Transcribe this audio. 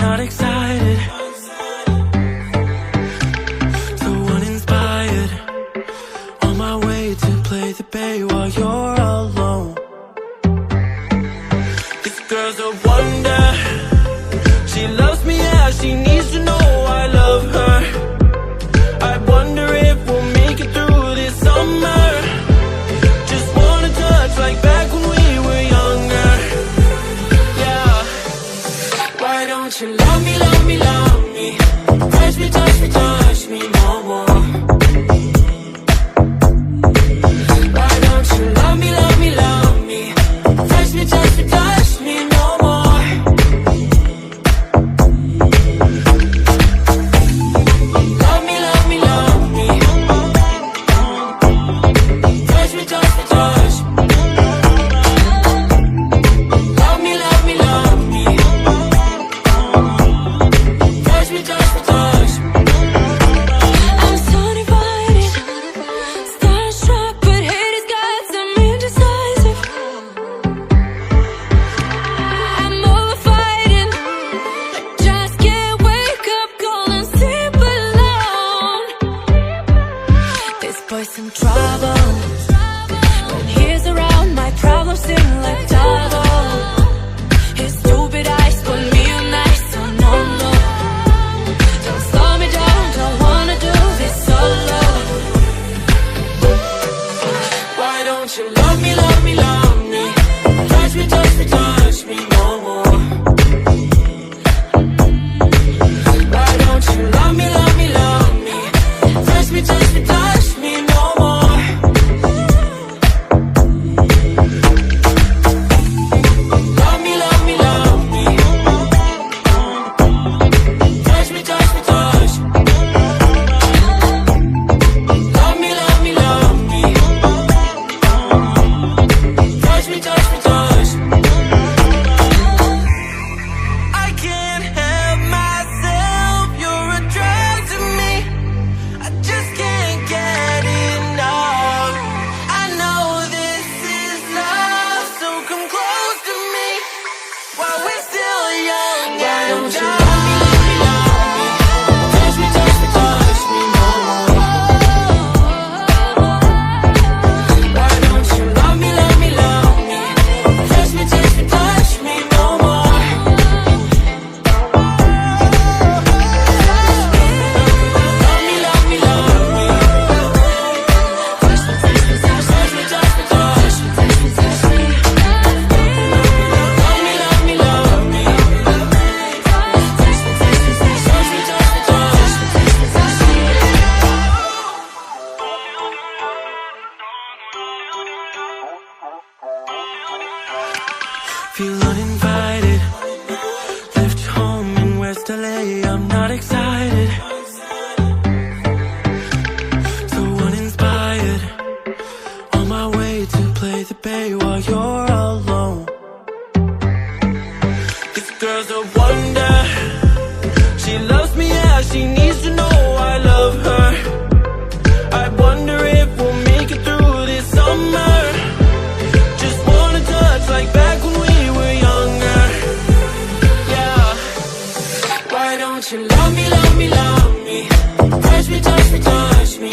not excited, so uninspired. On my way to play the bay while you're alone. This girl's a wonder. She loves me, yeah, she needs to know I love her. I wonder if we'll make it through this summer. Just wanna touch like back when we were younger. Yeah. Why don't you love me, love me, love me? Touch me, touch me, touch me no more. Why don't you love me, love me, love me? Touch me, touch me, touch me no more. Love me, love me, love me. Touch me, touch me, touch me. Love me, love me, love me. Touch me, touch me, touch me. I'm so divided, starstruck, but haters got some indecisive. I'm over fighting, just can't wake up, cold and sleep alone. This boy's some trouble. When he's around, my problems seem like double. His stupid eyes put me on ice, so no, no. Don't slow me down, don't wanna do this solo. Why don't you love me, love me, love me? Touch me, touch me, touch me no more. Why don't you love me, love me, love me? Touch me, touch me, touch me no more. Love me, love me, love me. Touch me, touch me, touch me. Love me, love me, love me. Touch me, touch me, touch me. I can't help myself, you're a drug to me. I just can't get enough. I know this is love, so come close to me while we're still young. Why don't you love me, love me, love me? Touch me, touch me, touch me no more. Why don't you love me, love me, love me? Touch me, touch me, touch me no more. Love me, love me, love me. Touch me, touch me, touch me, touch me, touch me, touch me, touch me. Love me, love me, love me. Touch me, touch me, touch me, touch me, touch me, touch me, touch me, touch me, touch me. Feel uninvited. Left home in West LA. I'm not excited, so uninspired. On my way to play the bay while you're alone. This girl's a wonder. She loves me, yeah, she needs to know I love her. I wonder if we'll make it through this summer. Just wanna touch like back when we were younger. Yeah. Why don't you love me, love me, love me? Touch me, touch me, touch me